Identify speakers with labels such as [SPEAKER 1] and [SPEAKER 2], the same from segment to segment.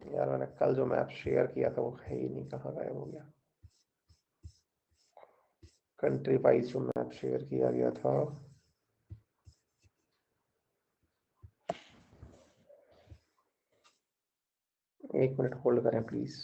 [SPEAKER 1] यार मैंने कल जो मैप शेयर किया था वो है ही नहीं, कहाँ गायब हो गया। कंट्री वाइज जो मैप शेयर किया गया था, एक मिनट होल्ड करें प्लीज।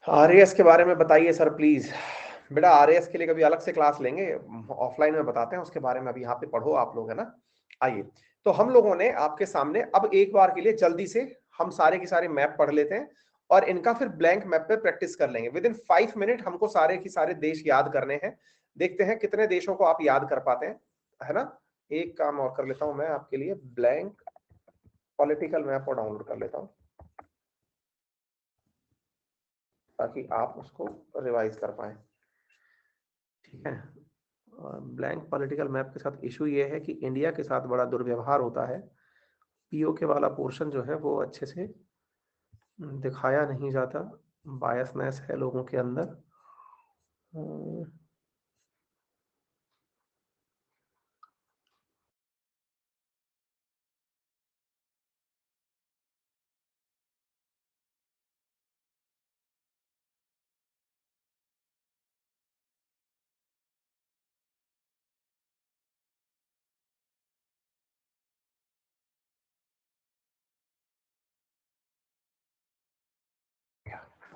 [SPEAKER 1] आरएएस के बारे में बताइए सर प्लीज। बेटा आरएएस के लिए कभी अलग से क्लास लेंगे, ऑफलाइन में बताते हैं उसके बारे में, अभी यहाँ पे पढ़ो आप लोग, है ना। आइए, तो हम लोगों ने आपके सामने अब एक बार के लिए जल्दी से हम सारे के सारे मैप पढ़ लेते हैं और इनका फिर ब्लैंक मैप पे प्रैक्टिस कर लेंगे। विद इन 5 मिनट हमको सारे के सारे देश याद करने हैं। देखते हैं कितने देशों को आप याद कर पाते हैं, है ना। एक काम और कर लेता हूं मैं आपके लिए, ब्लैंक पॉलिटिकल मैप को डाउनलोड कर लेता हूं ताकि आप उसको रिवाइज कर पाए, ठीक है। ब्लैंक पॉलिटिकल मैप के साथ इशू ये है कि इंडिया के साथ बड़ा दुर्व्यवहार होता है। पीओके वाला पोर्शन जो है वो अच्छे से दिखाया नहीं जाता, बायसनेस है लोगों के अंदर।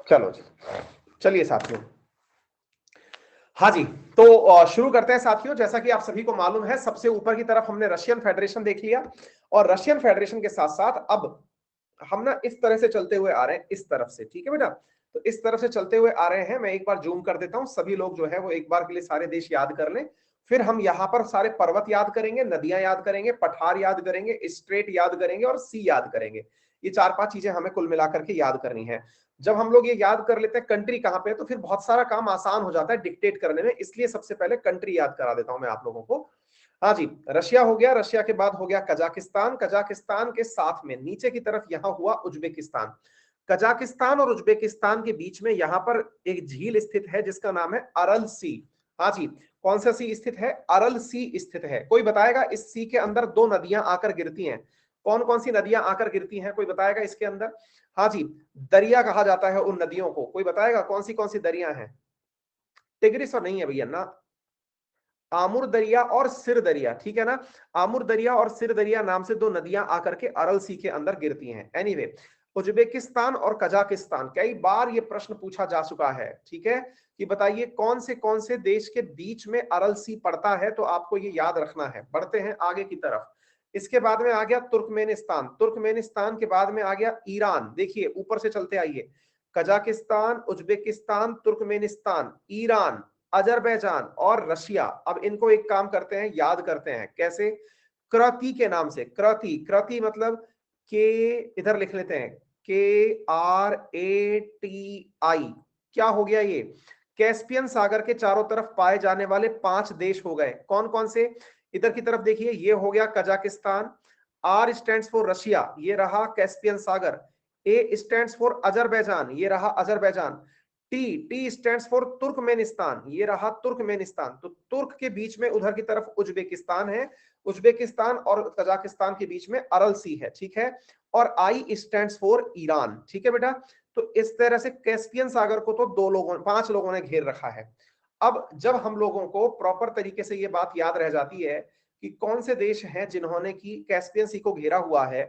[SPEAKER 1] चलो जी, चलिए साथियों, हाँ जी, तो शुरू करते हैं साथियों। जैसा कि आप सभी को मालूम है, सबसे ऊपर की तरफ हमने रशियन फेडरेशन देख लिया और रशियन फेडरेशन के साथ साथ अब हम ना इस तरह से चलते हुए आ रहे हैं, इस तरफ से, ठीक है बेटा। तो इस तरफ से चलते हुए आ रहे हैं, मैं एक बार जूम कर देता हूं, सभी लोग जो है वो एक बार के लिए सारे देश याद कर लें। फिर हम यहां पर सारे पर्वत याद करेंगे, नदियां याद करेंगे, पठार याद करेंगे, स्ट्रेट याद करेंगे और सी याद करेंगे। ये 4-5 चीजें हमें कुल मिलाकर के याद करनी है। जब हम लोग ये याद कर लेते हैं कंट्री कहां पे है, तो फिर बहुत सारा काम आसान हो जाता है डिक्टेट करने में। इसलिए सबसे पहले कंट्री याद करा देता हूं मैं आप लोगों को। हाँ जी, रशिया हो गया, रशिया के बाद हो गया कजाकिस्तान, कजाकिस्तान के साथ में नीचे की तरफ यहां हुआ उज्बेकिस्तान। कजाकिस्तान और उज्बेकिस्तान के बीच में यहां पर एक झील स्थित है जिसका नाम है अरल सी। हाँ जी, कौन सा सी स्थित है? अरल सी स्थित है। कोई बताएगा इस सी के अंदर 2 नदियां आकर गिरती हैं, कौन कौन सी नदियां आकर गिरती हैं? कोई बताएगा इसके अंदर? हाँ जी, दरिया कहा जाता है उन नदियों को। कोई बताएगा कौन सी दरिया हैं? टिग्रिस और नहीं है भैया ना, आमुर दरिया और सिर दरिया, ठीक है ना। आमुर दरिया और सिर दरिया नाम से 2 नदियां आकर के अरल सी के अंदर गिरती हैं। एनीवे, उज्बेकिस्तान और कजाकिस्तान, कई बार ये प्रश्न पूछा जा चुका है, ठीक है, कि बताइए कौन से देश के बीच में अरल सी पड़ता है, तो आपको ये याद रखना है। बढ़ते हैं आगे की तरफ। इसके बाद में आ गया तुर्कमेनिस्तान, तुर्कमेनिस्तान के बाद में आ गया ईरान। देखिए ऊपर से चलते आइए, Kazakhstan, Uzbekistan, Turkmenistan, Iran, Azerbaijan और रशिया। अब इनको एक काम करते हैं, याद करते हैं कैसे? क्रती के नाम से। क्रती, क्रती मतलब के, इधर लिख लेते हैं, KRATI। क्या हो गया ये? कैस्पियन सागर के चारों तरफ पाए जाने वाले 5 देश हो गए। कौन कौन से? इधर की तरफ देखिए, ये हो गया Kazakhstan, R stands for Russia, ये रहा Caspian Sagar. A stands for Azerbaijan, ये रहा Azerbaijan. T stands for Turkmenistan, ये रहा तुर्कमेनिस्तान। तो तुर्क के बीच में उधर की तरफ उज्बेकिस्तान है, उज्बेकिस्तान और कजाकिस्तान के बीच में अरल सी है, ठीक है। और आई स्टैंड्स फॉर ईरान, ठीक है बेटा। तो इस तरह से कैस्पियन सागर को तो 5 लोगों ने घेर रखा है। अब जब हम लोगों को प्रॉपर तरीके से ये बात याद रह जाती है कि कौन से देश हैं जिन्होंने की कैस्पियन सी को घेरा हुआ है,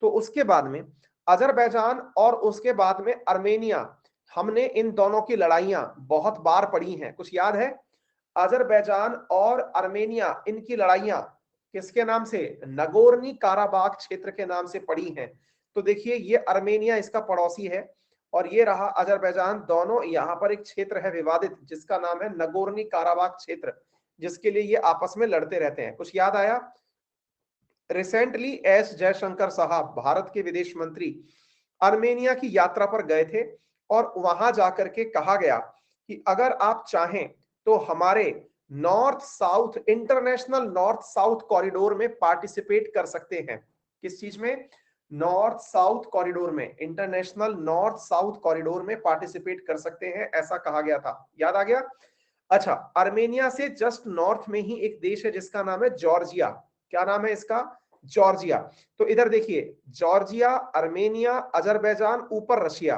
[SPEAKER 1] तो उसके बाद में अजरबैजान और उसके बाद में अर्मेनिया, हमने इन दोनों की लड़ाइयां बहुत बार पढ़ी हैं, कुछ याद है? अजरबैजान और अर्मेनिया, इनकी लड़ाइयां किसके नाम से? नगोर्नी काराबाग क्षेत्र के नाम से पड़ी हैं। तो देखिए, ये अर्मेनिया इसका पड़ोसी है और ये रहा अजरबैजान। दोनों यहां पर एक क्षेत्र है विवादित जिसका नाम है नगोर्नी काराबाग क्षेत्र, जिसके लिए ये आपस में लड़ते रहते हैं। कुछ याद आया? रिसेंटली एस जयशंकर साहब, भारत के विदेश मंत्री, आर्मेनिया की यात्रा पर गए थे और वहां जाकर के कहा गया कि अगर आप चाहें तो हमारे north south, international north south corridor में पार्टिसिपेट कर सकते हैं। किस चीज में? नॉर्थ साउथ कॉरिडोर में, इंटरनेशनल नॉर्थ साउथ कॉरिडोर में पार्टिसिपेट कर सकते हैं, ऐसा कहा गया था। याद आ गया? अच्छा, आर्मेनिया से जस्ट नॉर्थ में ही एक देश है जिसका नाम है जॉर्जिया। क्या नाम है इसका? जॉर्जिया। तो इधर देखिए, जॉर्जिया, आर्मेनिया, अजरबैजान, ऊपर रशिया।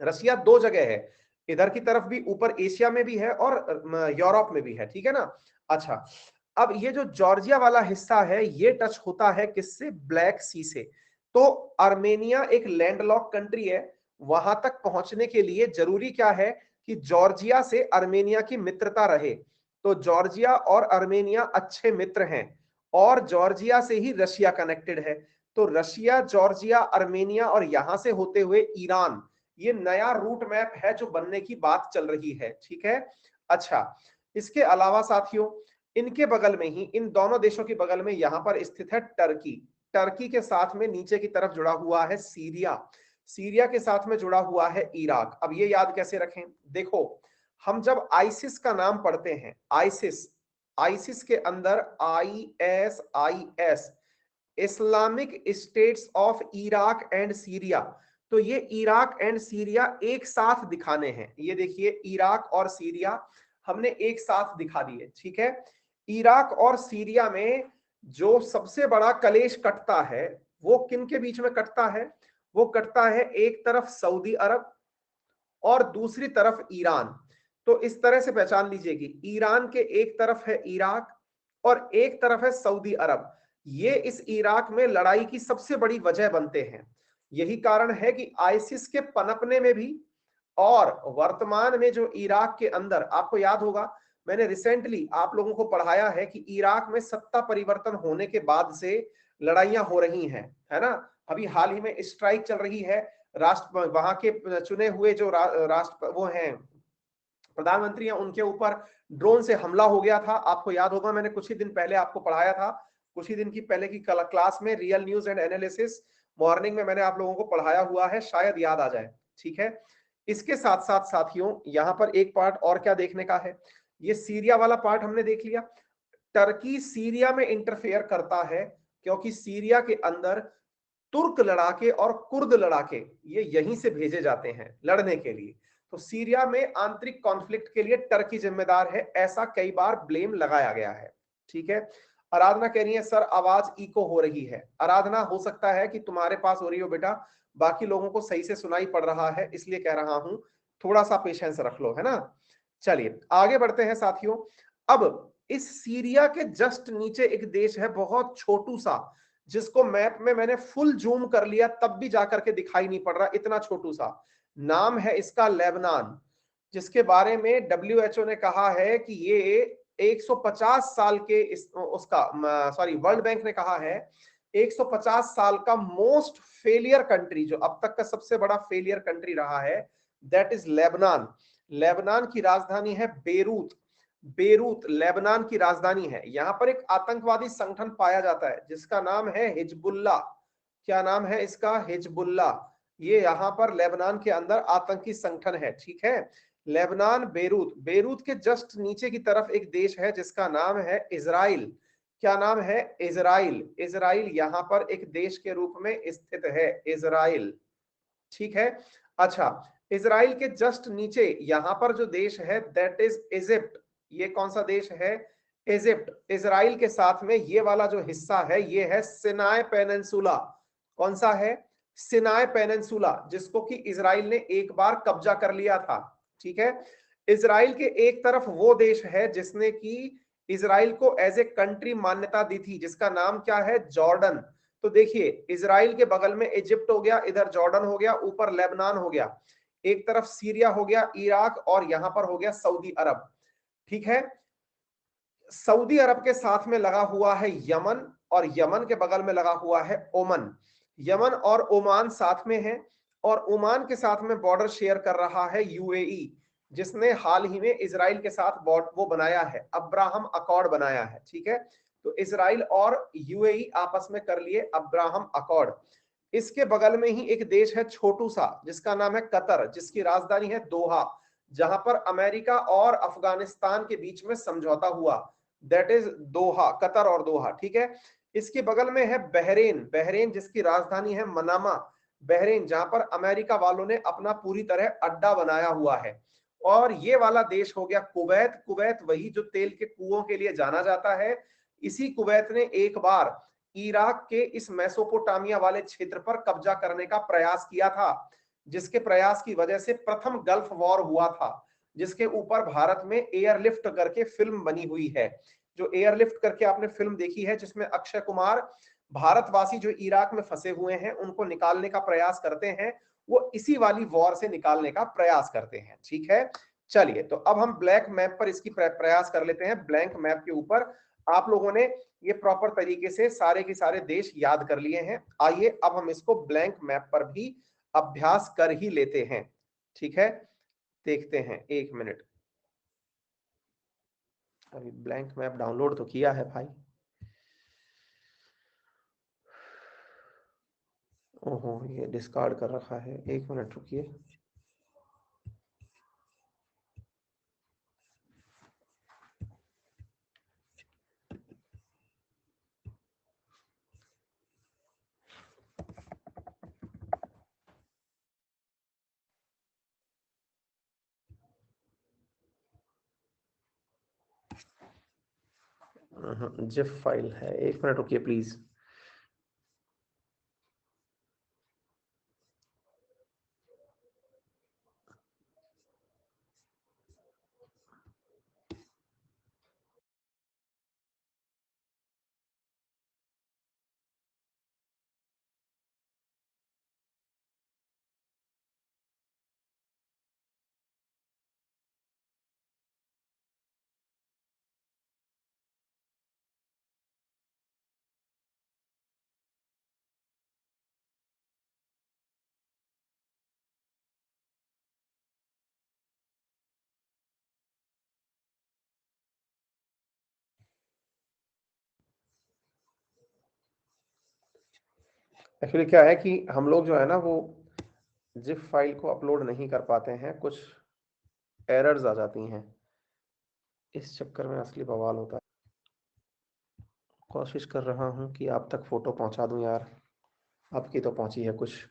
[SPEAKER 1] रशिया दो जगह है, इधर की तरफ भी, ऊपर एशिया में भी है और यूरोप में भी है, ठीक है ना। अच्छा, अब ये जो जॉर्जिया वाला हिस्सा है ये टच होता है किससे? ब्लैक सी से। तो आर्मेनिया एक लैंडलॉक कंट्री है, वहां तक पहुंचने के लिए जरूरी क्या है कि जॉर्जिया से आर्मेनिया की मित्रता रहे। तो जॉर्जिया और आर्मेनिया अच्छे मित्र हैं, और जॉर्जिया से ही रशिया कनेक्टेड है। तो रशिया, जॉर्जिया, आर्मेनिया और यहां से होते हुए ईरान, ये नया रूट मैप है जो बनने की बात चल रही है, ठीक है। अच्छा, इसके अलावा साथियों, इनके बगल में ही, इन दोनों देशों के बगल में यहां पर स्थित है टर्की। टर्की के साथ में नीचे की तरफ जुड़ा हुआ है सीरिया। सीरिया के साथ में जुड़ा हुआ है इराक। अब ये याद कैसे रखें? देखो, हम जब आईसिस का नाम पढ़ते हैं, आईसिस, आईसिस के अंदर ISIS, Islamic states of Iraq and Syria, तो ये इराक एंड सीरिया एक साथ दिखाने हैं। ये देखिए, इराक और सीरिया हमने एक साथ दिखा दिए, ठीक है। इराक और सीरिया में जो सबसे बड़ा कलेश कटता है वो किन के बीच में कटता है? वो कटता है एक तरफ सऊदी अरब और दूसरी तरफ ईरान। तो इस तरह से पहचान लीजिए कि ईरान के एक तरफ है इराक और एक तरफ है सऊदी अरब। ये इस इराक में लड़ाई की सबसे बड़ी वजह बनते हैं। यही कारण है कि आईसिस के पनपने में भी, और वर्तमान में जो इराक के अंदर, आपको याद होगा मैंने रिसेंटली आप लोगों को पढ़ाया है कि इराक में सत्ता परिवर्तन होने के बाद से लड़ाइयां हो रही हैं, है ना। अभी हाल ही में स्ट्राइक चल रही है, राष्ट्र वहां के चुने हुए जो राष्ट्र वो हैं, प्रधानमंत्री हैं, उनके ऊपर ड्रोन से हमला हो गया था। आपको याद होगा मैंने कुछ ही दिन पहले आपको पढ़ाया था, कुछ ही दिन की पहले की क्लास में, real news and analysis morning में मैंने आप लोगों को पढ़ाया हुआ है, शायद याद आ जाए, ठीक है। इसके साथ साथ साथियों, यहां पर एक पार्ट और क्या देखने का है, ये सीरिया वाला पार्ट हमने देख लिया। टर्की सीरिया में इंटरफेयर करता है क्योंकि सीरिया के अंदर तुर्क लड़ाके और कुर्द लड़ाके ये यहीं से भेजे जाते हैं लड़ने के लिए। तो सीरिया में आंतरिक कॉन्फ्लिक्ट के लिए टर्की जिम्मेदार है, ऐसा कई बार ब्लेम लगाया गया है, ठीक है। आराधना कह रही है सर आवाज इको हो रही है। आराधना, हो सकता है कि तुम्हारे पास हो रही हो बेटा, बाकी लोगों को सही से सुनाई पड़ रहा है, इसलिए कह रहा हूं, थोड़ा सा पेशेंस रख लो, है ना। चलिए आगे बढ़ते हैं साथियों। अब इस सीरिया के जस्ट नीचे एक देश है बहुत छोटू सा, जिसको मैप में मैंने फुल जूम कर लिया तब भी जाकर के दिखाई नहीं पड़ रहा, इतना छोटू सा। नाम है इसका लेबनान, जिसके बारे में WHO ने कहा है कि ये 150 साल के उसका सॉरी, वर्ल्ड बैंक ने कहा है 150 साल का मोस्ट फेलियर कंट्री, जो अब तक का सबसे बड़ा फेलियर कंट्री रहा है, दैट इज लेबनान। लेबनान की राजधानी है बेरूत। बेरूत लेबनान की राजधानी है। यहां पर एक आतंकवादी संगठन पाया जाता है जिसका नाम है हिजबुल्ला। क्या नाम है इसका? हिजबुल्ला। ये यहां पर लेबनान के अंदर आतंकी संगठन है, ठीक है। लेबनान, बेरूत, बेरूत के जस्ट नीचे की तरफ एक देश है जिसका नाम है इजराइल। क्या नाम है? इजराइल। इजराइल यहां पर एक देश के रूप में स्थित है, इजराइल, ठीक है। अच्छा, इजराइल के जस्ट नीचे यहां पर जो देश है दैट इज इजिप्ट। ये कौन सा देश है? इजिप्ट। इजराइल के साथ में ये वाला जो हिस्सा है ये है सिनाई पेनिनसुला। कौन सा है? सिनाई पेनिनसुला, जिसको कि इजराइल ने एक बार कब्जा कर लिया था, ठीक है। इजराइल के एक तरफ वो देश है जिसने कि इजराइल को एज ए कंट्री मान्यता दी थी, जिसका नाम क्या है? जॉर्डन। तो देखिए, इजराइल के बगल में इजिप्ट हो गया, इधर जॉर्डन हो गया, ऊपर लेबनान हो गया, एक तरफ सीरिया हो गया, इराक, और यहां पर हो गया सऊदी अरब, ठीक है। सऊदी अरब के साथ में लगा हुआ है यमन, और यमन के बगल में लगा हुआ है ओमान। यमन और ओमान साथ में है, और ओमान के साथ में बॉर्डर शेयर कर रहा है यूएई, जिसने हाल ही में इजराइल के साथ वो बनाया है, अब्राहम अकॉर्ड बनाया है, ठीक है। तो इजराइल और यूएई आपस में कर लिए अब्राहम अकॉर्ड। इसके बगल में ही एक देश है छोटू सा, जिसका नाम है कतर, जिसकी राजधानी है दोहा, जहां पर अमेरिका और अफगानिस्तान के बीच में समझौता हुआ, दैट इज दोहा, कतर और दोहा, ठीक है। इसके बगल में है बहरेन, बहरेन जिसकी राजधानी है मनामा, बहरेन जहां पर अमेरिका वालों ने अपना पूरी तरह अड्डा बनाया हुआ है। और ये वाला देश हो गया कुवैत, कुवैत वही जो तेल के कुओं के लिए जाना जाता है। इसी कुवैत ने एक बार इराक के इस मेसोपोटामिया वाले क्षेत्र पर कब्जा करने का प्रयास किया था, जिसके प्रयास की वजह से प्रथम गल्फ वॉर हुआ था, जिसके ऊपर भारत में एयरलिफ्ट करके फिल्म बनी हुई है। जो एयरलिफ्ट करके आपने फिल्म देखी है जिसमें अक्षय कुमार भारतवासी जो इराक में फंसे हुए हैं उनको निकालने का प्रयास करते हैं, वो इसी वाली वॉर से निकालने का प्रयास करते हैं। ठीक है, चलिए तो अब हम ब्लैक मैप पर इसकी प्रयास कर लेते हैं। ब्लैंक मैप के ऊपर आप लोगों ने ये प्रॉपर तरीके से सारे के सारे देश याद कर लिए हैं। आइए अब हम इसको ब्लैंक मैप पर भी अभ्यास कर ही लेते हैं। ठीक है, देखते हैं, एक मिनट, अभी ब्लैंक मैप डाउनलोड तो किया है भाई। ओहो, ये डिस्कार्ड कर रखा है, एक मिनट रुकिए। जिप फाइल है, एक मिनट रुकिए प्लीज। एक्चुअली क्या है कि हम लोग जो है ना वो जिप फाइल को अपलोड नहीं कर पाते हैं, कुछ एरर्स आ जाती हैं, इस चक्कर में असली बवाल होता है। कोशिश कर रहा हूं कि आप तक फोटो पहुंचा दूं यार, आपकी तो पहुंची है कुछ।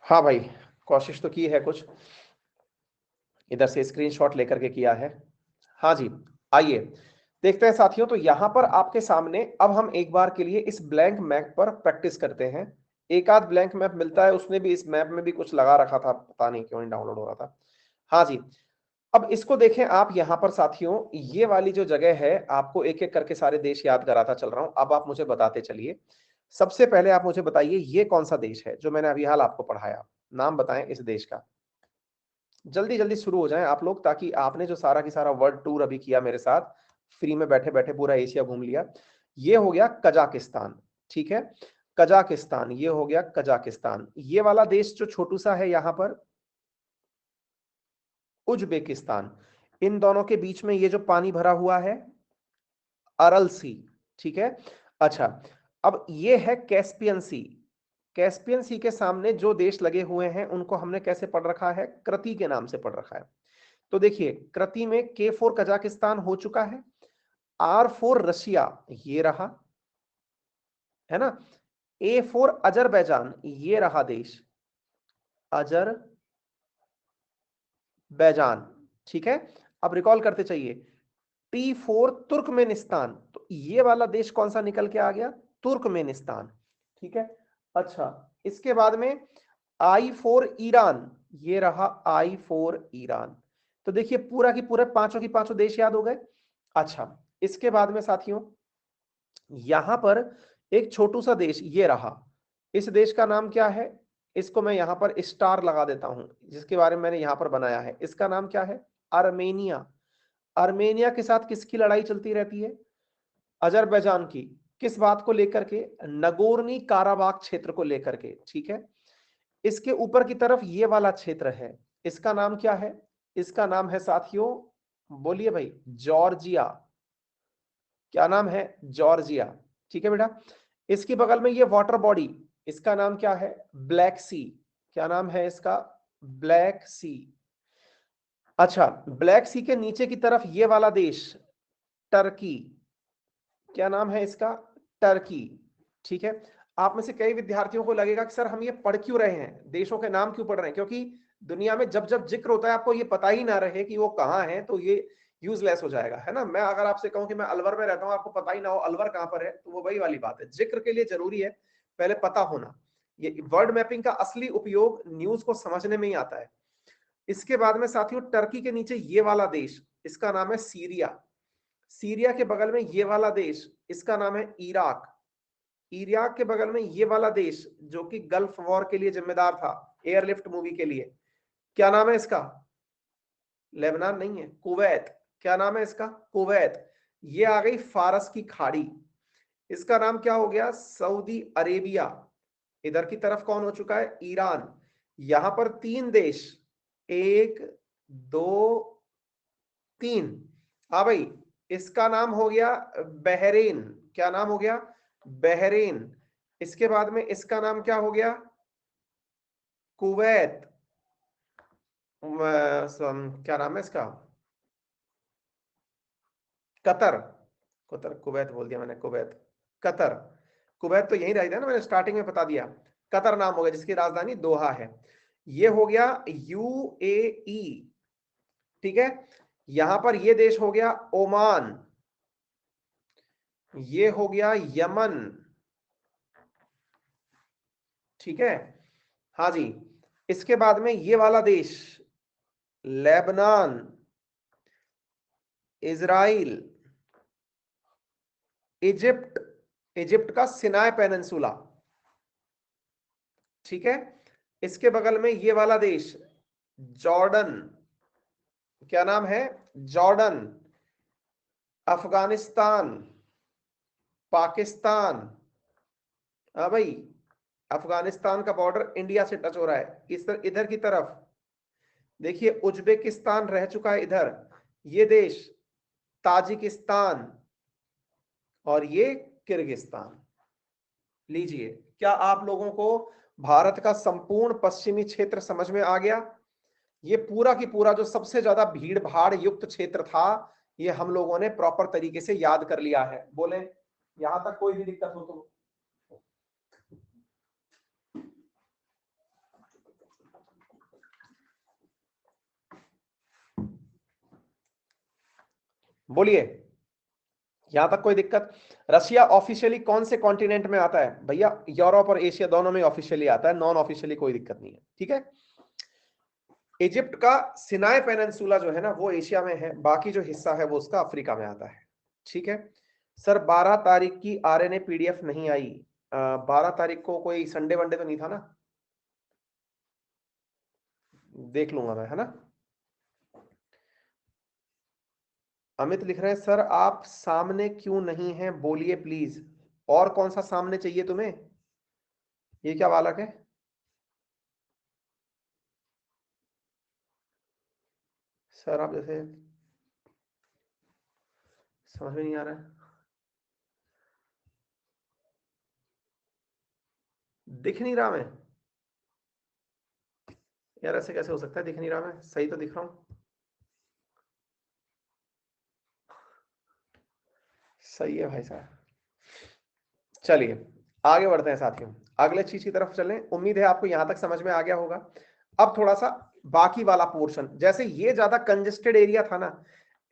[SPEAKER 1] हाँ भाई, कोशिश तो की है कुछ, इधर से स्क्रीनशॉट लेकर के किया है। हाँ जी, आइए देखते हैं साथियों। तो यहां पर आपके सामने अब हम एक बार के लिए इस ब्लैंक मैप पर प्रैक्टिस करते हैं। एक आध ब्लैंक मैप मिलता है, उसने भी इस मैप में भी कुछ लगा रखा था, पता नहीं क्यों नहीं डाउनलोड हो रहा था। हाँ जी, अब इसको देखें आप यहां पर साथियों, ये वाली जो जगह है, आपको एक एक करके सारे देश याद कराता चल रहा हूं। अब आप मुझे बताते चलिए, सबसे पहले आप मुझे बताइए ये कौन सा देश है जो मैंने अभी हाल आपको पढ़ाया, नाम बताएं इस देश का। जल्दी जल्दी शुरू हो जाएं आप लोग, ताकि आपने जो सारा की सारा वर्ल्ड टूर अभी किया मेरे साथ, फ्री में बैठे बैठे पूरा एशिया घूम लिया। ये हो गया कजाकिस्तान, ठीक है, कजाकिस्तान, ये हो गया कजाकिस्तान। ये वाला देश जो छोटू सा है यहां पर, उज्बेकिस्तान। इन दोनों के बीच में ये जो पानी भरा हुआ है, अरल सी, ठीक है। अच्छा, अब ये है कैस्पियन सी। कैस्पियन सी के सामने जो देश लगे हुए हैं उनको हमने कैसे पढ़ रखा है, कृति के नाम से पढ़ रखा है। तो देखिए, कृति में K4 कजाकिस्तान हो चुका है, R4 रशिया ये रहा, है ना, A4 अजरबैजान ये रहा देश, अजरबैजान, ठीक है। अब रिकॉल करते चाहिए, T4 तुर्कमेनिस्तान, तो ये वाला देश कौन सा निकल के आ गया, तुर्कमेनिस्तान, ठीक है। अच्छा, इसके बाद में I4 ईरान, ये रहा I4 ईरान। तो देखिए पूरा की पूरे पांचों की पांचों देश याद हो गए। अच्छा, इसके बाद में साथियों यहां पर एक छोटू सा देश ये रहा, इस देश का नाम क्या है, इसको मैं यहां पर स्टार लगा देता हूं, जिसके बारे में मैंने यहां पर बनाया है, इसका नाम क्या है, आर्मेनिया। आर्मेनिया के साथ किसकी लड़ाई चलती रहती है, अजरबैजान की। किस बात को लेकर के, नगोर्नी काराबाग क्षेत्र को लेकर के, ठीक है। इसके ऊपर की तरफ ये वाला क्षेत्र है, इसका नाम क्या है, इसका नाम है साथियों, बोलिए भाई, जॉर्जिया। क्या नाम है, जॉर्जिया, ठीक है बेटा। इसके बगल में ये वाटर बॉडी, इसका नाम क्या है, ब्लैक सी। क्या नाम है इसका, ब्लैक सी। अच्छा, ब्लैक सी के नीचे की तरफ ये वाला देश टर्की, क्या नाम है इसका? टर्की। ठीक है। आप में से कई विद्यार्थियों को लगेगा कि सर हम ये पढ़ क्यों रहे हैं, देशों के नाम क्यों पढ़ रहे हैं? क्योंकि दुनिया में जब जब जिक्र होता है आपको ये पता ही ना रहे कि वो कहाँ है तो ये यूजलेस हो जाएगा, है ना। मैं अगर आपसे कहूं कि मैं अलवर में रहता हूं, आपको पता ही ना हो अलवर कहां पर है, तो वो वही वाली बात है। जिक्र के लिए जरूरी है पहले पता होना। ये वर्ड मैपिंग का असली उपयोग न्यूज को समझने में ही आता है। इसके बाद में साथियों, टर्की के नीचे ये वाला देश, इसका नाम है सीरिया। सीरिया के बगल में ये वाला देश, इसका नाम है इराक। इराक के बगल में ये वाला देश जो कि गल्फ वॉर के लिए जिम्मेदार था, एयरलिफ्ट मूवी के लिए, क्या नाम है इसका? लेबनान नहीं है, कुवैत। क्या नाम है इसका? कुवैत। ये आ गई फारस की खाड़ी, इसका नाम क्या हो गया? Saudi Arabia. इधर की तरफ कौन हो चुका है? ईरान। यहां पर तीन देश, एक, दो, तीन। हाँ भाई, इसका नाम हो गया बहरीन। क्या नाम हो गया? बहरीन। इसके बाद में इसका नाम क्या हो गया? कुवैत। क्या नाम है इसका? कतर। कतर, कुवैत बोल दिया मैंने, कुवैत। कतर। कुवैत तो यही रहता है ना, मैंने स्टार्टिंग में बता दिया। कतर नाम हो गया जिसकी राजधानी दोहा है। ये हो गया यूएई। ठीक है। यहां पर ये देश हो गया ओमान। ये हो गया यमन। ठीक है। हाँ जी। इसके बाद में ये वाला देश लेबनान, इजराइल, इजिप्ट। इजिप्ट का सिनाई पेनिनसुला। ठीक है। इसके बगल में ये वाला देश जॉर्डन। क्या नाम है? जॉर्डन। अफगानिस्तान, पाकिस्तान। हाँ भाई, अफगानिस्तान का बॉर्डर इंडिया से टच हो रहा है। इधर की तरफ देखिए उज्बेकिस्तान रह चुका है इधर, ये देश ताजिकिस्तान, और ये किर्गिस्तान। लीजिए, क्या आप लोगों को भारत का संपूर्ण पश्चिमी क्षेत्र समझ में आ गया? ये पूरा की पूरा जो सबसे ज्यादा भीड़ भाड़ युक्त क्षेत्र था, ये हम लोगों ने प्रॉपर तरीके से याद कर लिया है। बोले यहां तक कोई भी दिक्कत हो तो? बोलिए, यहां तक कोई दिक्कत? रशिया ऑफिशियली कौन से कॉन्टिनेंट में आता है भैया? यूरोप और एशिया दोनों में ऑफिशियली आता है, नॉन ऑफिशियली कोई दिक्कत नहीं है। ठीक है। इजिप्ट का सिनाई पेनिनसुला जो है ना वो एशिया में है, बाकी जो हिस्सा है वो उसका अफ्रीका में आता है। ठीक है। सर 12 तारीख की आरएनए पीडीएफ नहीं आई, 12 तारीख को कोई संडे वनडे तो नहीं था ना? देख लूंगा मैं, है ना। अमित लिख रहे हैं सर आप सामने क्यों नहीं हैं, बोलिए प्लीज। और कौन सा सामने चाहिए तुम्हें? ये क्या बालक है? सर आप जैसे समझ में नहीं आ रहा है, दिख नहीं रहा मैं। यार ऐसे कैसे हो सकता है, दिख नहीं रहा मैं, सही तो दिख रहा हूं। सही है भाई साहब। चलिए आगे बढ़ते हैं साथियों, अगले चीज की तरफ चलें। उम्मीद है आपको यहां तक समझ में आ गया होगा। अब थोड़ा सा बाकी वाला पोर्शन, जैसे ये ज्यादा कंजेस्टेड एरिया था ना,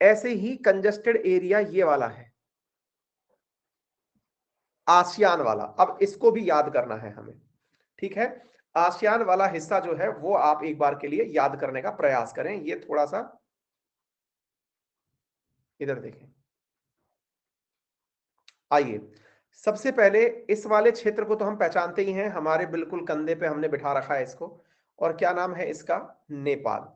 [SPEAKER 1] ऐसे ही कंजेस्टेड एरिया ये वाला है, आसियान वाला। अब इसको भी याद करना है हमें। ठीक है। आसियान वाला हिस्सा जो है वो आप एक बार के लिए याद करने का प्रयास करें। ये थोड़ा सा इधर देखें। आइए, सबसे पहले इस वाले क्षेत्र को तो हम पहचानते ही हैं, हमारे बिल्कुल कंधे पे हमने बिठा रखा है इसको। और क्या नाम है इसका? नेपाल।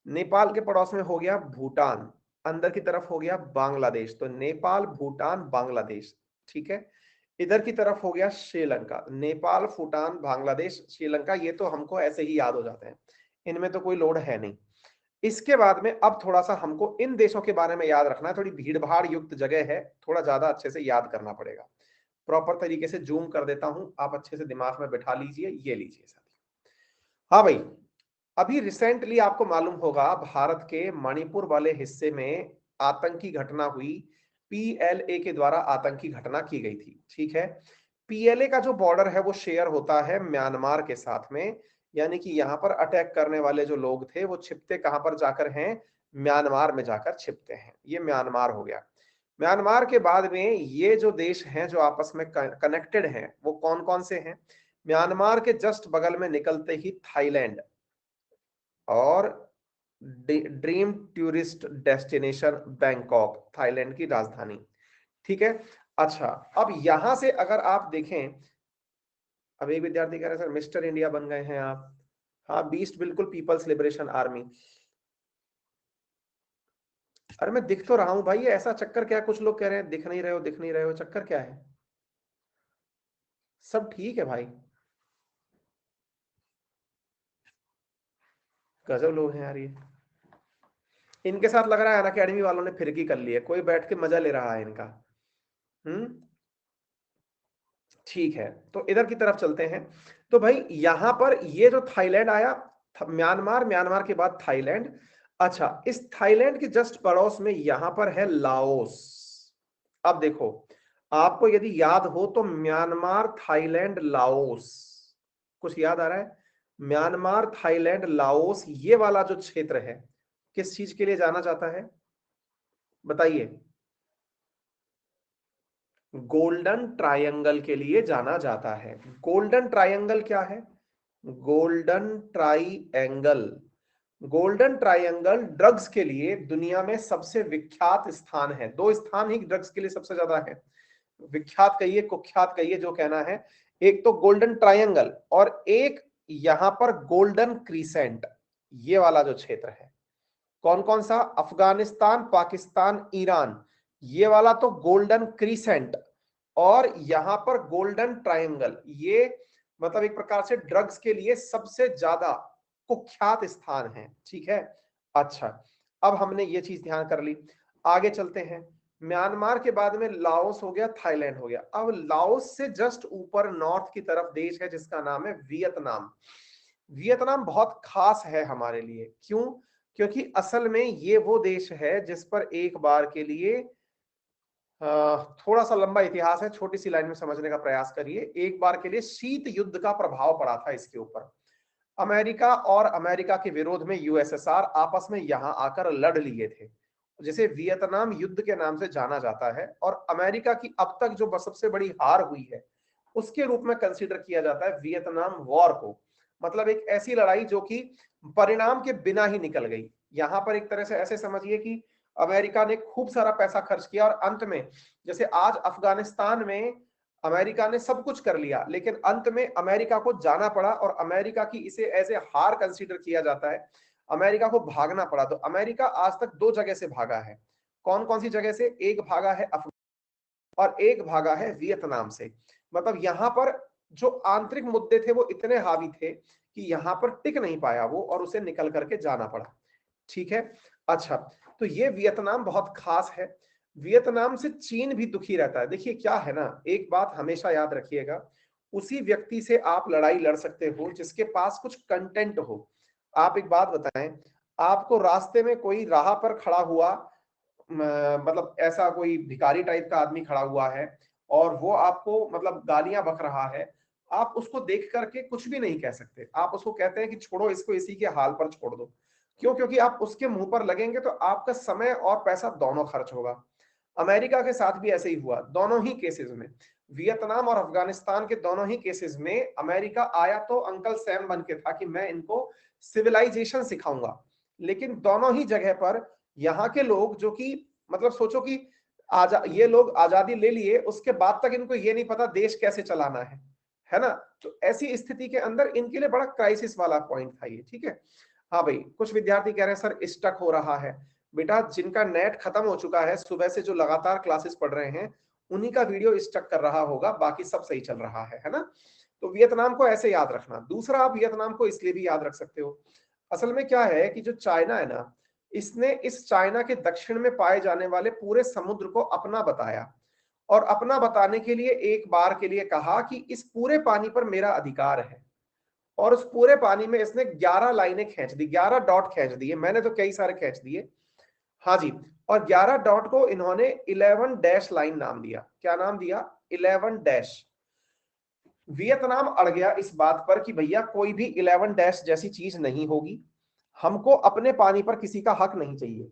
[SPEAKER 1] नेपाल के पड़ोस में हो गया भूटान, अंदर की तरफ हो गया बांग्लादेश। तो नेपाल, भूटान, बांग्लादेश। ठीक है। इधर की तरफ हो गया श्रीलंका। नेपाल, भूटान, बांग्लादेश, श्रीलंका, ये तो हमको ऐसे ही याद हो जाते हैं, इनमें तो कोई लोड है नहीं। इसके बाद में अब थोड़ा सा हमको इन देशों के बारे में याद रखना है, थोड़ी भीड़ भाड़ युक्त जगह है, थोड़ा ज्यादा अच्छे से याद करना पड़ेगा। प्रॉपर तरीके से जूम कर देता हूं, आप अच्छे से दिमाग में बैठा लीजिए। ये लीजिए साथी। हाँ भाई, अभी रिसेंटली आपको मालूम होगा भारत के मणिपुर वाले हिस्से में आतंकी घटना हुई, पीएलए के द्वारा आतंकी घटना की गई थी, ठीक है। पीएलए का जो बॉर्डर है वो शेयर होता है म्यांमार के साथ में, यानी कि यहां पर अटैक करने वाले जो लोग थे वो छिपते कहां पर जाकर हैं, म्यांमार में जाकर छिपते हैं। ये म्यांमार हो गया। म्यांमार के बाद में ये जो देश हैं जो आपस में कनेक्टेड हैं वो कौन कौन से हैं? म्यांमार के जस्ट बगल में निकलते ही थाईलैंड और dream tourist destination Bangkok, Thailand की राजधानी, ठीक है। अच्छा, अब यहां से अगर आप देखें, अब एक विद्यार्थी कह रहे हैं सर मिस्टर इंडिया बन गए हैं आप। हाँ बीस्ट, बिल्कुल, पीपल्स लिबरेशन आर्मी। अरे मैं दिख तो रहा हूं भाई, ऐसा चक्कर क्या है? कुछ लोग कह रहे हैं दिख नहीं रहे हो, दिख नहीं रहे हो, चक्कर क्या है? सब ठीक है भाई, गजब लोग हैं यार ये। इनके साथ लग रहा है अनअकैडमी वालों ने फिरकी कर ली है, कोई बैठ के मजा ले रहा है इनका। हम्म, ठीक है, तो इधर की तरफ चलते हैं। तो भाई यहां पर ये जो थाईलैंड आया, म्यांमार, म्यांमार के बाद थाईलैंड। अच्छा, इस थाईलैंड के जस्ट पड़ोस में यहां पर है लाओस। अब देखो, आपको यदि याद हो तो म्यांमार, थाईलैंड, लाओस, कुछ याद आ रहा है? म्यांमार, थाईलैंड, लाओस, ये वाला जो क्षेत्र है किस चीज के लिए जाना जाता है बताइए? गोल्डन ट्रायंगल के लिए जाना जाता है। गोल्डन ट्रायंगल क्या है? Golden triangle, golden triangle drugs के लिए दुनिया में सबसे विख्यात स्थान है। दो स्थान ही ड्रग्स के लिए सबसे ज्यादा है, विख्यात कहिए कुख्यात कहिए जो कहना है। एक तो गोल्डन ट्राइएंगल और एक यहां पर गोल्डन क्रीसेंट, ये वाला जो क्षेत्र है। कौन कौन सा? अफगानिस्तान, पाकिस्तान, ईरान, ये वाला तो गोल्डन क्रीसेंट, और यहां पर गोल्डन ट्रायंगल, ये मतलब एक प्रकार से ड्रग्स के लिए सबसे ज्यादा कुख्यात स्थान है, ठीक है। अच्छा, अब हमने ये चीज ध्यान कर ली, आगे चलते हैं। म्यांमार के बाद में लाओस हो गया, थाईलैंड हो गया। अब लाओस से जस्ट ऊपर नॉर्थ की तरफ देश है जिसका नाम है वियतनाम। वियतनाम बहुत खास है हमारे लिए, क्यों? क्योंकि असल में ये वो देश है जिस पर एक बार के लिए, थोड़ा सा लंबा इतिहास है, छोटी सी लाइन में समझने का प्रयास करिए। एक बार के लिए शीत युद्ध का प्रभाव पड़ा था इसके ऊपर। अमेरिका और अमेरिका के विरोध में यूएसएसआर आपस में यहां आकर लड़ लिए थे, जिसे वियतनाम युद्ध के नाम से जाना जाता है। और अमेरिका की अब तक जो सबसे बड़ी हार हुई है उसके रूप में कंसीडर किया जाता है वियतनाम वॉर को। मतलब एक ऐसी लड़ाई जो कि परिणाम के बिना ही निकल गई। यहां पर एक तरह से ऐसे समझिए कि अमेरिका ने खूब सारा पैसा खर्च किया और अंत में, जैसे आज अफगानिस्तान में अमेरिका ने सब कुछ कर लिया, लेकिन अंत में अमेरिका को जाना पड़ा और अमेरिका की इसे एज ए हार कंसीडर किया जाता है। अमेरिका को भागना पड़ा। तो अमेरिका आज तक दो जगह से भागा है। कौन कौन सी जगह से? एक भागा है और एक भागा है वियतनाम से। मतलब यहां पर जो आंतरिक मुद्दे थे वो इतने हावी थे कि यहां पर टिक नहीं पाया वो और उसे निकल करके जाना पड़ा, ठीक है। अच्छा, तो ये वियतनाम बहुत खास है। वियतनाम से चीन भी दुखी रहता है। देखिए क्या है ना, एक बात हमेशा याद रखिएगा, उसी व्यक्ति से आप लड़ाई लड़ सकते हो जिसके पास कुछ कंटेंट हो। आप एक बात बताएं, आपको रास्ते में कोई राह पर खड़ा हुआ, मतलब ऐसा कोई भिखारी टाइप का आदमी खड़ा हुआ है और वो आपको मतलब गालियां बक रहा है, आप उसको देख करके कुछ भी नहीं कह सकते। आप उसको कहते हैं कि छोड़ो इसको, इसी के हाल पर छोड़ दो। क्यों? क्योंकि आप उसके मुंह पर लगेंगे तो आपका समय और पैसा दोनों खर्च होगा। अमेरिका के साथ भी ऐसे ही हुआ, दोनों ही केसेस में, वियतनाम और अफगानिस्तान के दोनों ही केसेस में अमेरिका आया तो अंकल सैम बन के था कि मैं इनको सिविलाइजेशन सिखाऊंगा, लेकिन दोनों ही जगह पर यहाँ के लोग जो कि मतलब सोचो कि ये लोग आजादी ले लिए उसके बाद तक इनको ये नहीं पता देश कैसे चलाना है ना। तो ऐसी स्थिति के अंदर इनके लिए बड़ा क्राइसिस वाला पॉइंट था ये, ठीक है। हाँ भाई, कुछ विद्यार्थी कह रहे हैं सर स्टक हो रहा है। बेटा जिनका नेट खत्म हो चुका है, सुबह से जो लगातार क्लासेस पढ़ रहे हैं, उन्हीं का वीडियो स्टक कर रहा होगा, बाकी सब सही चल रहा है ना। तो वियतनाम को ऐसे याद रखना। दूसरा, आप वियतनाम को इसलिए भी याद रख सकते हो, असल में क्या है कि जो चाइना है ना, इसने इस चाइना के दक्षिण में पाए जाने वाले पूरे समुद्र को अपना बताया और अपना बताने के लिए एक बार के लिए कहा कि इस पूरे पानी पर मेरा अधिकार है। और उस पूरे पानी में इसने 11 लाइनें खींच दी, 11 डॉट खींच दिए, मैंने तो कई सारे खींच दिए। हाँ जी, और 11 डॉट को इन्होंने 11 डैश लाइन नाम दिया। क्या नाम दिया? 11 डैश। वियतनाम अड़ गया इस बात पर कि भैया कोई भी 11 डैश जैसी चीज नहीं होगी, हमको अपने पानी पर किसी का हक नहीं चाहिए।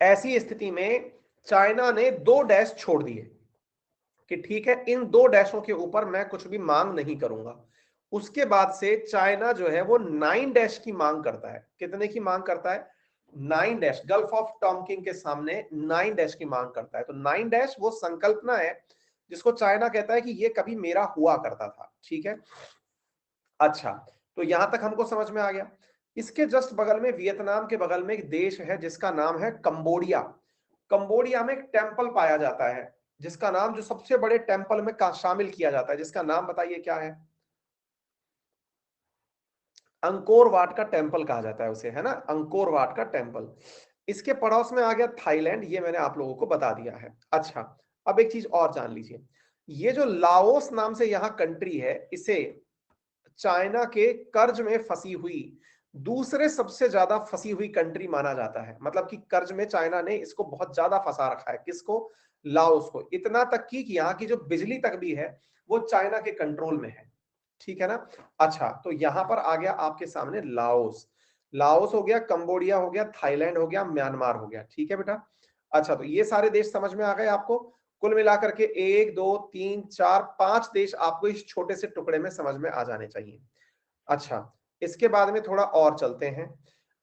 [SPEAKER 1] ऐसी स्थिति में चाइना ने 2 डैश छोड़ दिए कि ठीक है, इन 2 डैशों के ऊपर मैं कुछ भी मांग नहीं करूंगा। उसके बाद से चाइना जो है वो 9 डैश की मांग करता है। कितने की मांग करता है? 9 डैश। गल्फ ऑफ टॉन्किन के सामने 9 डैश की मांग करता है। तो 9 डैश वो संकल्पना है जिसको चाइना कहता है कि ये कभी मेरा हुआ करता था। ठीक है, अच्छा, तो यहां तक हमको समझ में आ गया। इसके जस्ट बगल में, वियतनाम के बगल में एक देश है जिसका नाम है कंबोडिया। कंबोडिया में एक टेंपल पाया जाता है जिसका नाम, जो सबसे बड़े टेंपल में शामिल किया जाता है, जिसका नाम बताइए क्या है? अंकोर वाट का टेंपल कहा जाता है उसे, है ना, अंकोर वाट का टेंपल। इसके पड़ोस में आ गया थाईलैंड, ये मैंने आप लोगों को बता दिया है। अच्छा, अब एक चीज और जान लीजिए, ये जो लाओस नाम से यहां कंट्री है, इसे चाइना के कर्ज में फंसी हुई दूसरे सबसे ज्यादा फंसी हुई कंट्री माना जाता है। मतलब कि कर्ज में चाइना ने इसको बहुत ज्यादा फंसा रखा है। किसको? लाओस को। इतना तक कि यहाँ की जो बिजली तक भी है वो चाइना के कंट्रोल में है। ठीक है ना? अच्छा, तो यहां पर आ गया आपके सामने लाओस। लाओस हो गया, कंबोडिया हो गया, थाईलैंड हो गया, म्यांमार हो गया। ठीक है बेटा? अच्छा, तो ये सारे देश समझ में आ गए आपको? कुल मिलाकर के 1 2 3 4 5 देश आपको इस छोटे से टुकड़े में समझ में आ जाने चाहिए। अच्छा, इसके बाद में थोड़ा और चलते हैं।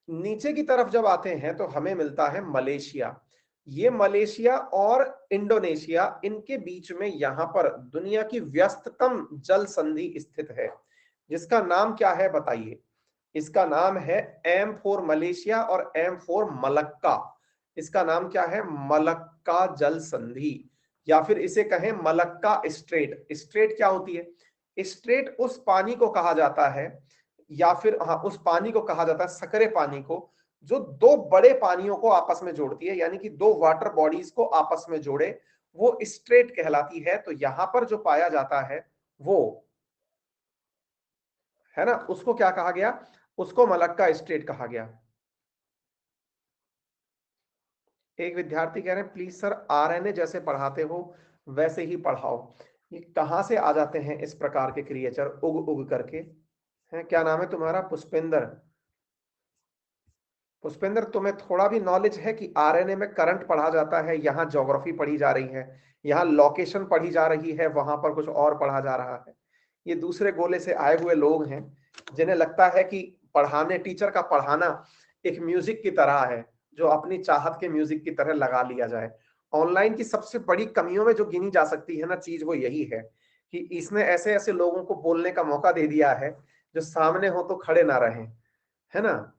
[SPEAKER 1] नीचे की तरफ जब आते हैं तो हमें मिलता है मलेशिया। ये मलेशिया और इंडोनेशिया, इनके बीच में यहां पर दुनिया की व्यस्ततम जल संधि स्थित है, जिसका नाम क्या है बताइए? इसका नाम है एम फोर मलेशिया और एम फोर मलक्का। इसका नाम क्या है? मलक्का जल संधि, या फिर इसे कहें मलक्का स्ट्रेट। स्ट्रेट क्या होती है? स्ट्रेट उस पानी को कहा जाता है, या फिर हाँ, उस पानी को कहा जाता है, सकरे पानी को, जो दो बड़े पानियों को आपस में जोड़ती है, यानी कि दो वाटर बॉडीज को आपस में जोड़े, वो स्ट्रेट कहलाती है। तो यहां पर जो पाया जाता है वो, है ना, उसको क्या कहा गया? उसको मलक्का स्ट्रेट कहा गया। एक विद्यार्थी कह रहे हैं प्लीज सर, आरएनए जैसे पढ़ाते हो वैसे ही पढ़ाओ। ये कहां से आ जाते हैं इस प्रकार के क्रिएचर उग उग करके? हैं, क्या नाम है तुम्हारा? पुष्पेंद्र। पुष्पेंद्र, तुम्हें थोड़ा भी नॉलेज है कि आरएनए में करंट पढ़ा जाता है, यहाँ ज्योग्राफी पढ़ी जा रही है, यहाँ लोकेशन पढ़ी जा रही है, वहां पर कुछ और पढ़ा जा रहा है। ये दूसरे गोले से आए हुए लोग हैं जिन्हें लगता है कि पढ़ाने, टीचर का पढ़ाना एक म्यूजिक की तरह है, जो अपनी चाहत के म्यूजिक की तरह लगा लिया जाए। ऑनलाइन की सबसे बड़ी कमियों में जो गिनी जा सकती है ना चीज, वो यही है कि इसने ऐसे ऐसे लोगों को बोलने का मौका दे दिया है जो सामने हो तो खड़े ना रहे, है ना?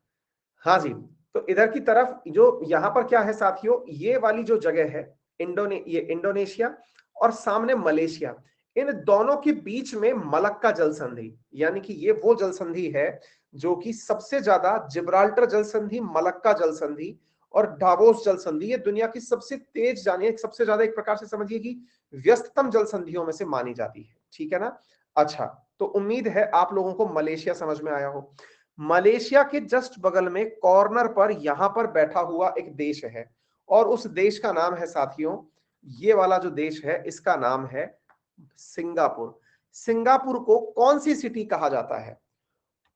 [SPEAKER 1] हाँ जी, तो इधर की तरफ जो यहाँ पर क्या है साथियों, ये वाली जो जगह है, ये इंडोनेशिया और सामने मलेशिया, इन दोनों के बीच में मलक्का जल संधि, यानी कि ये वो जल संधि है जो कि सबसे ज्यादा, जिब्राल्टर जल संधि, मलक्का जल संधि और डावोस जल संधि, ये दुनिया की सबसे तेज, जानिए सबसे ज्यादा, एक प्रकार से समझिए कि व्यस्ततम जल संधियों में से मानी जाती है। ठीक है ना? अच्छा, तो उम्मीद है आप लोगों को मलेशिया समझ में आया हो। मलेशिया के जस्ट बगल में कॉर्नर पर यहां पर बैठा हुआ एक देश है, और उस देश का नाम है साथियों, ये वाला जो देश है इसका नाम है सिंगापुर। सिंगापुर को कौन सी सिटी कहा जाता है?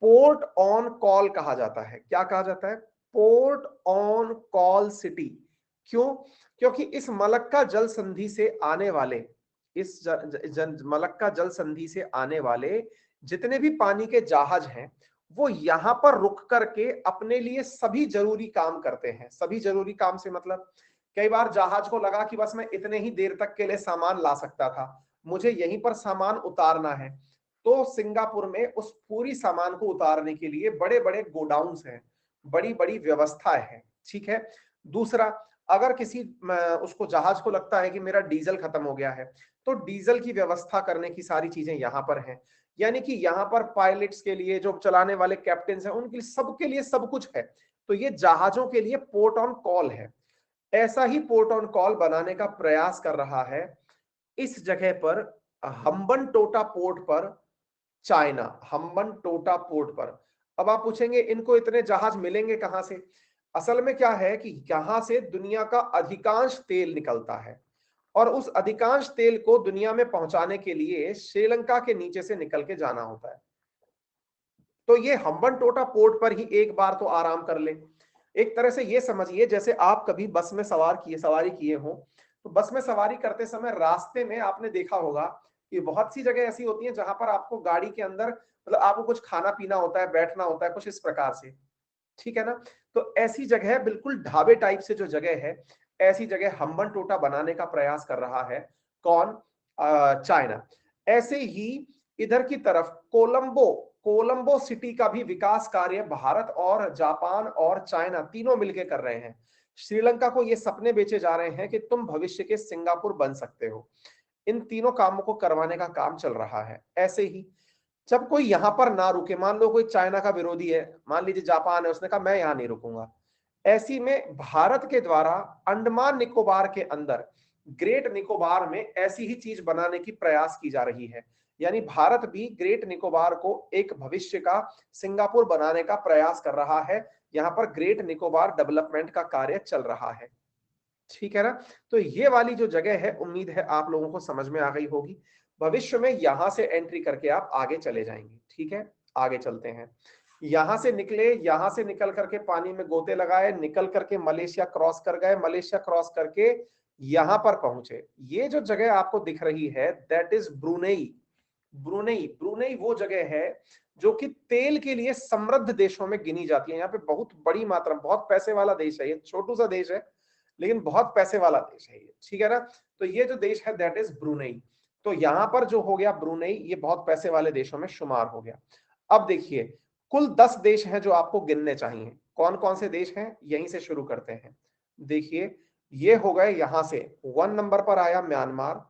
[SPEAKER 1] पोर्ट ऑन कॉल कहा जाता है। क्या कहा जाता है? Port on call city. क्यों? क्योंकि इस मलक्का जल संधि से आने वाले, इस मलक्का जल संधि से आने वाले जितने भी पानी के जहाज हैं, वो यहां पर रुक करके अपने लिए सभी जरूरी काम करते हैं। सभी जरूरी काम से मतलब, कई बार जहाज को लगा कि बस मैं इतने ही देर तक के लिए सामान ला सकता था, मुझे यहीं पर सामान उतारना है, तो सिंगापुर में उस पूरी सामान को उतारने के लिए बड़े बड़े गोडाउन्स हैं, बड़ी बड़ी व्यवस्था है। ठीक है? दूसरा, अगर किसी उसको, जहाज को लगता है कि मेरा डीजल खत्म हो गया है, तो डीजल की व्यवस्था करने की सारी चीजें यहां पर हैं। यानी कि यहां पर पायलट्स के लिए, जो चलाने वाले कैप्टन हैं, उनके लिए, सबके लिए सब कुछ है। तो ये जहाजों के लिए पोर्ट ऑन कॉल है। ऐसा ही पोर्ट ऑन कॉल बनाने का प्रयास कर रहा है इस जगह पर हम्बनटोटा पोर्ट पर चाइना, हम्बनटोटा पोर्ट पर। अब आप पूछेंगे इनको इतने जहाज मिलेंगे कहां से? असल में क्या है कि यहां से दुनिया का अधिकांश तेल निकलता है और उस अधिकांश तेल को दुनिया में पहुंचाने के लिए श्रीलंका के नीचे से निकल के जाना होता है। तो ये हम्बनटोटा पोर्ट पर ही एक बार तो आराम कर ले। एक तरह से ये समझिए जैसे आप कभी बस में सवारी किए हो, तो बस में सवारी करते समय रास्ते में आपने देखा होगा कि बहुत सी जगह ऐसी होती हैं जहां पर आपको गाड़ी के अंदर मतलब आपको कुछ खाना पीना होता है, बैठना होता है, कुछ इस प्रकार से, ठीक है ना? तो ऐसी जगह बिल्कुल ढाबे टाइप से जो जगह है, ऐसी जगह हम्बनटोटा बनाने का प्रयास कर रहा है कौन? चाइना। ऐसे ही इधर की तरफ कोलंबो कोलंबो सिटी का भी विकास कार्य भारत और जापान और चाइना तीनों मिलकर कर रहे हैं। श्रीलंका को ये सपने बेचे जा रहे हैं कि तुम भविष्य के सिंगापुर बन सकते हो। इन तीनों कामों को करवाने का काम चल रहा है। ऐसे ही जब कोई यहां पर ना रुके, मान लो कोई चाइना का विरोधी है, मान लीजिए जापान है, उसने कहा मैं यहां नहीं रुकूंगा, ऐसी में भारत के द्वारा अंडमान निकोबार के अंदर ग्रेट निकोबार में ऐसी ही चीज बनाने की प्रयास की जा रही है। यानी भारत भी ग्रेट निकोबार को एक भविष्य का सिंगापुर बनाने का प्रयास कर रहा है। यहां पर ग्रेट निकोबार डेवलपमेंट का कार्य चल रहा है, ठीक है ना? तो ये वाली जो जगह है, उम्मीद है आप लोगों को समझ में आ गई होगी। भविष्य में यहां से एंट्री करके आप आगे चले जाएंगे, ठीक है? आगे चलते हैं। यहां से निकले, यहां से निकल करके पानी में गोते लगाए, निकल करके मलेशिया क्रॉस कर गए, मलेशिया क्रॉस करके यहां पर पहुंचे। ये जो जगह आपको दिख रही है that is Brunei. Brunei Brunei वो जगह है जो कि तेल के लिए समृद्ध देशों में गिनी जाती है। यहाँ पे बहुत बड़ी मात्रा, बहुत पैसे वाला देश है ये, छोटू सा देश है लेकिन बहुत पैसे वाला देश है ये, ठीक है ना? तो ये जो देश है दैट इज ब्रुनेई। तो यहां पर जो हो गया ब्रुनेई, ये बहुत पैसे वाले देशों में शुमार हो गया। अब देखिए कुल 10 देश हैं जो आपको गिनने चाहिए। कौन कौन से देश हैं, यहीं से शुरू करते हैं। देखिए ये हो गए, यहां से 1 नंबर पर आया म्यांमार,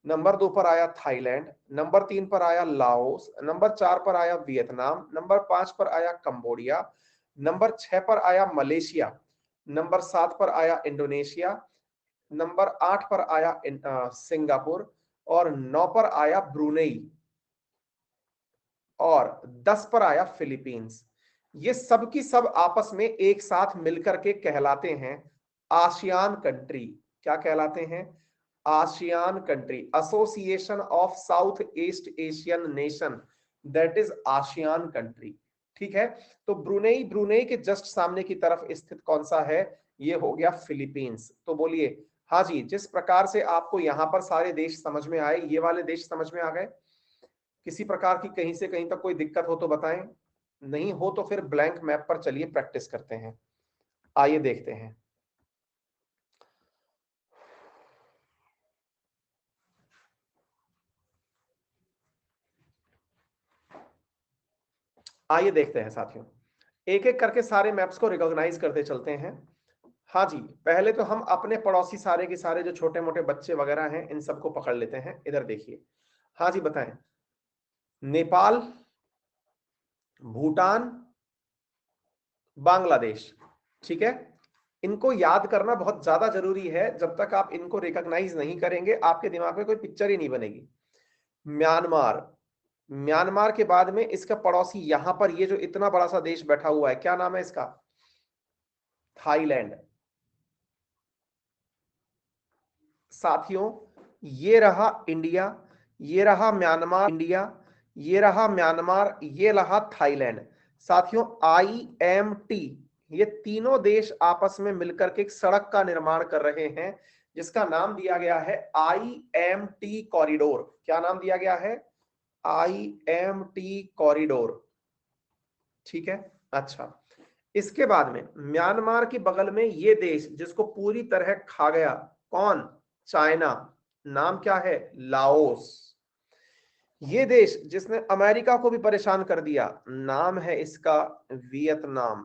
[SPEAKER 1] नंबर 2 पर आया थाईलैंड, नंबर 3 पर आया लाओस, नंबर 4 पर आया वियतनाम, नंबर 5 पर आया कंबोडिया, नंबर 6 पर आया मलेशिया, नंबर 7 पर आया इंडोनेशिया, नंबर 8 पर आया सिंगापुर और 9 पर आया ब्रुनेई और 10 पर आया फिलीपींस। ये सब की सब आपस में एक साथ मिलकर के कहलाते हैं आसियान कंट्री। क्या कहलाते हैं? ASEAN country, association of south east Asian nation, that is ASEAN country, ठीक है? तो ब्रुनेई, ब्रुनेई के जस्ट सामने की तरफ स्थित कौन सा है? ये हो गया फिलीपींस। तो बोलिए हाँ जी, जिस प्रकार से आपको यहां पर सारे देश समझ में आए, ये वाले देश समझ में आ गए? किसी प्रकार की कहीं से कहीं तक कोई दिक्कत हो तो बताएं, नहीं हो तो फिर ब्लैंक मैप पर चलिए प्रैक्टिस करते हैं। आइए देखते हैं। आइए देखते हैं साथियों, एक एक करके सारे मैप्स को रिकॉग्नाइज करते चलते हैं। हाँ जी, पहले तो हम अपने पड़ोसी सारे के सारे जो छोटे मोटे बच्चे वगैरह हैं इन सबको पकड़ लेते हैं। इधर देखिए, हाँ जी बताएं। नेपाल, भूटान, बांग्लादेश, ठीक है? इनको याद करना बहुत ज्यादा जरूरी है। जब तक आप इनको रिकॉग्नाइज नहीं करेंगे आपके दिमाग में कोई पिक्चर ही नहीं बनेगी। म्यांमार, म्यांमार के बाद में इसका पड़ोसी यहां पर ये जो इतना बड़ा सा देश बैठा हुआ है, क्या नाम है इसका? थाईलैंड। साथियों ये रहा इंडिया, ये रहा म्यांमार, इंडिया, ये रहा म्यांमार, ये रहा थाईलैंड। साथियों IMT, ये तीनों देश आपस में मिलकर के एक सड़क का निर्माण कर रहे हैं जिसका नाम दिया गया है IMT कॉरिडोर। क्या नाम दिया गया है? IMT कॉरिडोर, ठीक है? अच्छा, इसके बाद में म्यांमार के बगल में ये देश जिसको पूरी तरह खा गया, कौन? चाइना। नाम क्या है? लाओस। ये देश जिसने अमेरिका को भी परेशान कर दिया, नाम है इसका वियतनाम।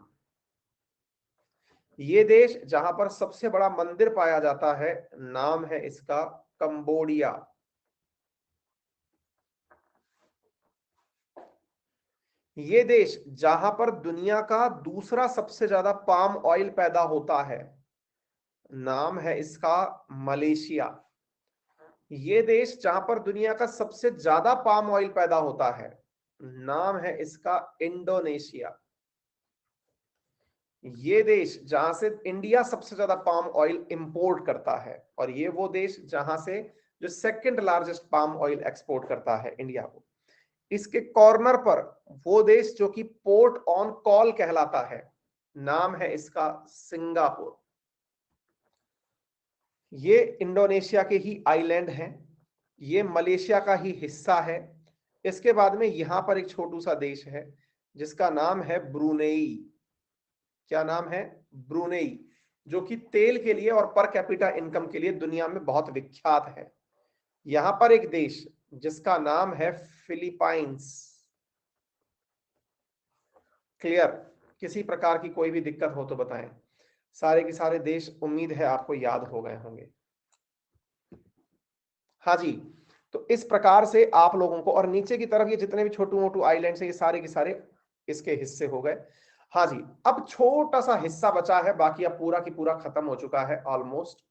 [SPEAKER 1] ये देश जहां पर सबसे बड़ा मंदिर पाया जाता है, नाम है इसका कंबोडिया। ये देश जहां पर दुनिया का दूसरा सबसे ज्यादा पाम ऑयल पैदा होता है, नाम है इसका मलेशिया। ये देश जहां पर दुनिया का सबसे ज्यादा पाम ऑयल पैदा होता है, नाम है इसका इंडोनेशिया। ये देश जहां से इंडिया सबसे ज्यादा पाम ऑयल इंपोर्ट करता है, और ये वो देश जहां से जो second largest palm oil export करता है इंडिया को। इसके कॉर्नर पर वो देश जो कि पोर्ट ऑन कॉल कहलाता है, नाम है इसका सिंगापुर। ये इंडोनेशिया के ही आइलैंड हैं, ये मलेशिया का ही हिस्सा है। इसके बाद में यहां पर एक छोटू सा देश है जिसका नाम है ब्रुनेई। क्या नाम है? ब्रुनेई, जो कि तेल के लिए और पर कैपिटा इनकम के लिए दुनिया में बहुत विख्यात है। यहां पर एक देश जिसका नाम है फिलीपाइंस। क्लियर? किसी प्रकार की कोई भी दिक्कत हो तो बताएं। सारे के सारे देश उम्मीद है आपको याद हो गए होंगे। हाँ जी, तो इस प्रकार से आप लोगों को, और नीचे की तरफ ये जितने भी छोटू मोटू आइलैंड्स है, ये सारे के सारे इसके हिस्से हो गए। हाँ जी, अब छोटा सा हिस्सा बचा है, बाकी अब पूरा की पूरा खत्म हो चुका है ऑलमोस्ट,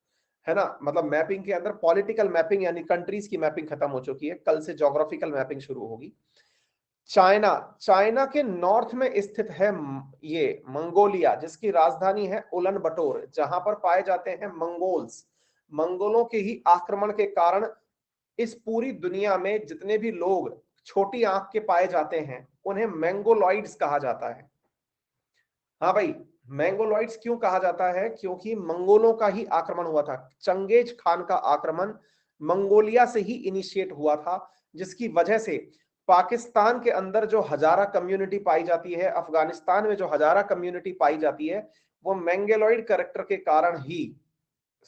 [SPEAKER 1] है ना। मतलब मैपिंग के अंदर पॉलिटिकल मैपिंग यानी कंट्रीज की मैपिंग खत्म हो चुकी है, कल से ज्योग्राफिकल मैपिंग शुरू होगी। चाइना, चाइना के नॉर्थ में स्थित है ये मंगोलिया, जिसकी राजधानी है उलन बटोर, जहां पर पाए जाते हैं मंगोल्स। मंगोलों के ही आक्रमण के कारण इस पूरी दुनिया में जितने भी लोग छोटी आंख के पाए जाते हैं उन्हें मैंगोलॉइड्स कहा जाता है। हाँ भाई, मैंगोलॉइड्स क्यों कहा जाता है? क्योंकि मंगोलों का ही आक्रमण हुआ था। चंगेज खान का आक्रमण मंगोलिया से ही इनिशिएट हुआ था, जिसकी वजह से पाकिस्तान के अंदर जो हजारा कम्युनिटी पाई जाती है, अफगानिस्तान में जो हजारा कम्युनिटी पाई जाती है, वो मैंगोलॉइड कैरेक्टर के कारण ही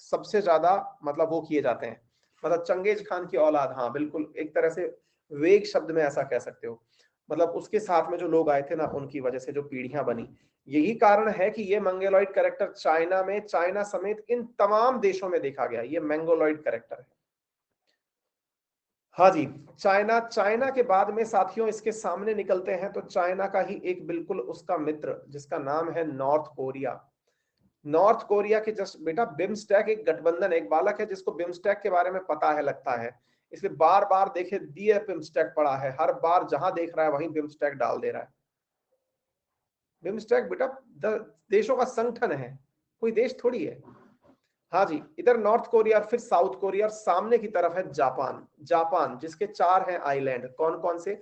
[SPEAKER 1] सबसे ज्यादा मतलब वो किए जाते हैं। मतलब चंगेज खान की औलाद, हाँ बिल्कुल, एक तरह से वेग शब्द में ऐसा कह सकते हो। मतलब उसके साथ में जो लोग आए थे ना, उनकी वजह से जो पीढ़ियां बनी, यही कारण है कि ये मंगोलॉइड कैरेक्टर चाइना में, चाइना समेत इन तमाम देशों में देखा गया। ये मंगोलॉइड कैरेक्टर है। हाँ जी, चाइना, चाइना के बाद में साथियों इसके सामने निकलते हैं तो चाइना का ही एक बिल्कुल उसका मित्र जिसका नाम है नॉर्थ कोरिया। नॉर्थ कोरिया के जस्ट बेटा बिम्स्टेक एक गठबंधन, एक बालक है जिसको बिम्स्टेक के बारे में पता है लगता है, इसलिए बार बार देखे दिए बिम्स्टेक पड़ा है, हर बार जहां देख रहा है वहीं बिम्स्टेक डाल दे रहा है। बिम्स्टेक बेटा देशों का संगठन है, कोई देश थोड़ी है। हाँ जी, इधर नॉर्थ कोरिया, फिर साउथ कोरिया, और सामने की तरफ है जापान। जापान जिसके 4 हैं आइलैंड, कौन कौन से?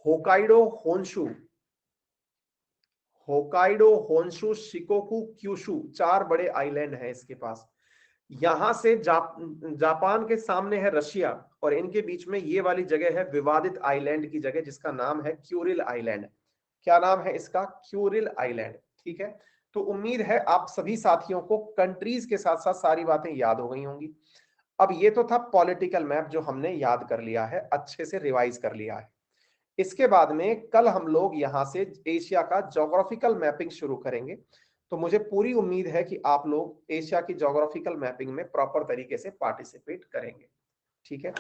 [SPEAKER 1] Hokkaido, Honshu, Hokkaido, Honshu, Shikoku, Kyushu, 4 बड़े आइलैंड हैं इसके पास। यहां से जापान के सामने है रशिया, और इनके बीच में ये वाली जगह है विवादित आइलैंड की जगह, जिसका नाम है क्यूरिल आइलैंड। क्या नाम है इसका? Kuril island. ठीक है, तो उम्मीद है आप सभी साथियों को कंट्रीज के साथ साथ सारी बातें याद हो गई होंगी। अब ये तो था पॉलिटिकल मैप जो हमने याद कर लिया है, अच्छे से रिवाइज कर लिया है। इसके बाद में कल हम लोग यहां से एशिया का ज्योग्राफिकल मैपिंग शुरू करेंगे। तो मुझे पूरी उम्मीद है कि आप लोग एशिया की ज्योग्राफिकल मैपिंग में प्रॉपर तरीके से पार्टिसिपेट करेंगे। ठीक है।